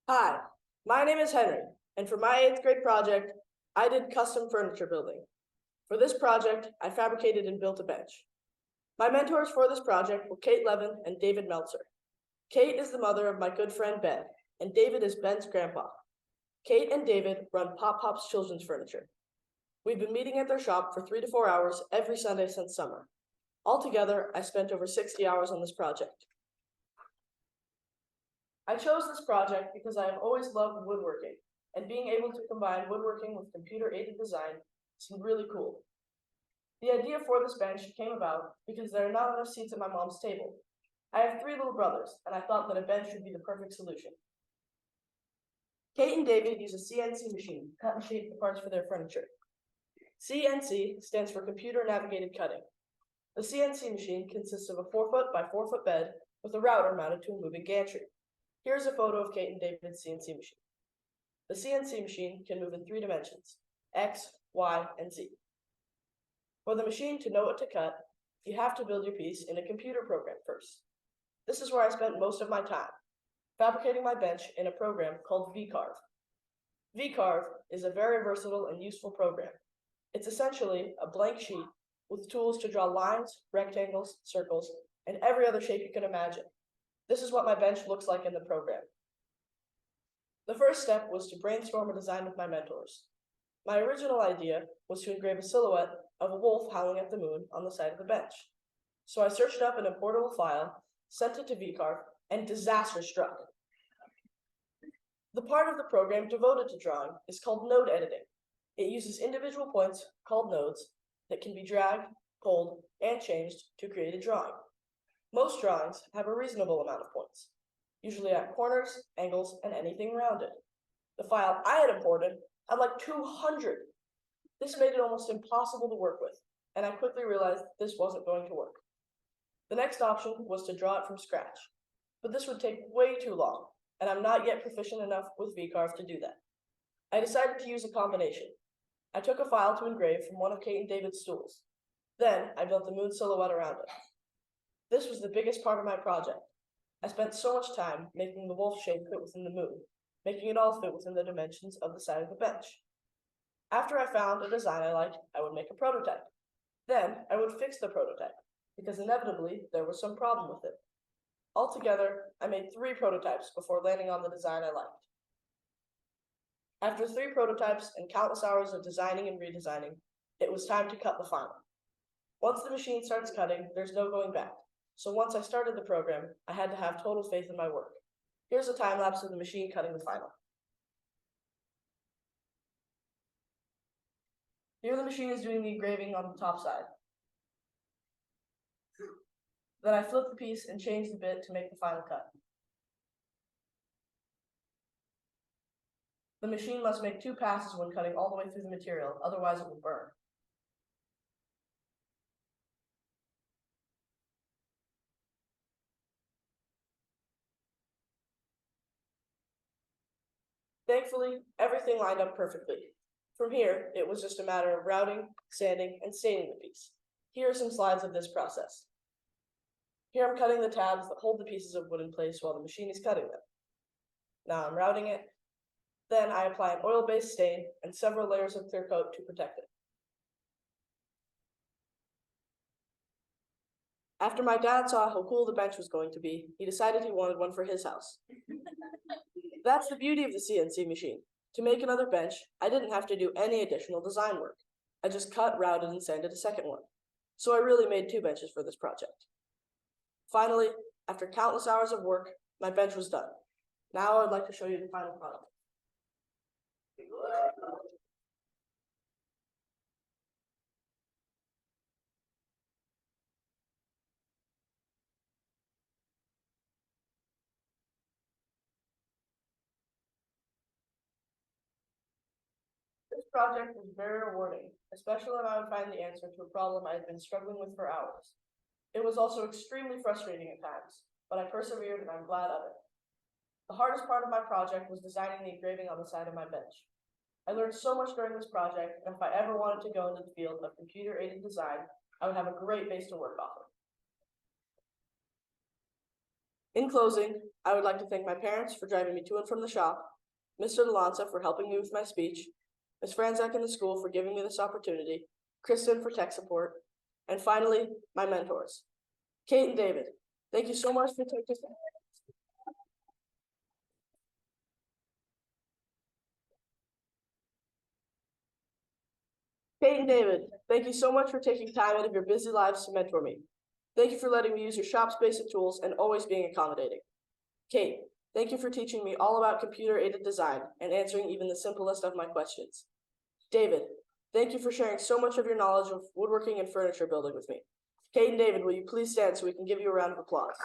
Hi, my name is Henry, and for my 8th grade project, I did custom furniture building. For this project, I fabricated and built a bench. My mentors for this project were Kate Levin and David Meltzer. Kate is the mother of my good friend Ben, and David is Ben's grandpa. Kate and David run Pop Pop's Children's Furniture. We've been meeting at their shop for 3 to 4 hours every Sunday since summer. Altogether, I spent over 60 hours on this project. I chose this project because I have always loved woodworking, and being able to combine woodworking with computer-aided design seemed really cool. The idea for this bench came about because there are not enough seats at my mom's table. I have 3 little brothers, and I thought that a bench would be the perfect solution. Kate and David use a CNC machine to cut and shape the parts for their furniture. CNC stands for Computer Navigated Cutting. The CNC machine consists of a 4-foot by 4-foot bed with a router mounted to a moving gantry. Here's a photo of Kate and David's CNC machine. The CNC machine can move in 3 dimensions, X, Y, and Z. For the machine to know what to cut, you have to build your piece in a computer program first. This is where I spent most of my time, fabricating my bench in a program called VCarve. VCarve is a very versatile and useful program. It's essentially a blank sheet with tools to draw lines, rectangles, circles, and every other shape you can imagine. This is what my bench looks like in the program. The first step was to brainstorm a design with my mentors. My original idea was to engrave a silhouette of a wolf howling at the moon on the side of the bench. So I searched up an importable file, sent it to VCarve, and disaster struck. The part of the program devoted to drawing is called node editing. It uses individual points, called nodes, that can be dragged, pulled, and changed to create a drawing. Most drawings have a reasonable amount of points, usually at corners, angles, and anything rounded. The file I had imported had like 200. This made it almost impossible to work with, and I quickly realized this wasn't going to work. The next option was to draw it from scratch, but this would take way too long, and I'm not yet proficient enough with VCarve to do that. I decided to use a combination. I took a file to engrave from one of Kate and David's stools. Then I built the moon silhouette around it. This was the biggest part of my project. I spent so much time making the wolf shape fit within the moon, making it all fit within the dimensions of the side of the bench. After I found a design I liked, I would make a prototype. Then I would fix the prototype, because inevitably there was some problem with it. Altogether, I made 3 prototypes before landing on the design I liked. After 3 prototypes and countless hours of designing and redesigning, it was time to cut the final. Once the machine starts cutting, there's no going back. So once I started the program, I had to have total faith in my work. Here's a time lapse of the machine cutting the final. Here the machine is doing the engraving on the top side. Then I flip the piece and change the bit to make the final cut. The machine must make 2 passes when cutting all the way through the material, otherwise it will burn. Thankfully, everything lined up perfectly. From here, it was just a matter of routing, sanding, and staining the piece. Here are some slides of this process. Here I'm cutting the tabs that hold the pieces of wood in place while the machine is cutting them. Now I'm routing it. Then I apply an oil-based stain and several layers of clear coat to protect it. After my dad saw how cool the bench was going to be, he decided he wanted one for his house. That's the beauty of the CNC machine. To make another bench, I didn't have to do any additional design work. I just cut, routed, and sanded a second one. So I really made 2 benches for this project. Finally, after countless hours of work, my bench was done. Now I'd like to show you the final product. This project was very rewarding, especially when I would find the answer to a problem I had been struggling with for hours. It was also extremely frustrating at times, but I persevered and I'm glad of it. The hardest part of my project was designing the engraving on the side of my bench. I learned so much during this project, and if I ever wanted to go into the field of computer-aided design, I would have a great base to work off of. In closing, I would like to thank my parents for driving me to and from the shop, Mr. Delanza for helping me with my speech, Ms. Franzak in the school for giving me this opportunity, Kristen for tech support, and finally, my mentors. Kate and David, thank you so much for taking Kate and David, thank you so much for taking time out of your busy lives to mentor me. Thank you for letting me use your shop's basic tools and always being accommodating. Kate, thank you for teaching me all about computer-aided design and answering even the simplest of my questions. David, thank you for sharing so much of your knowledge of woodworking and furniture building with me. Kate and David, will you please stand so we can give you a round of applause?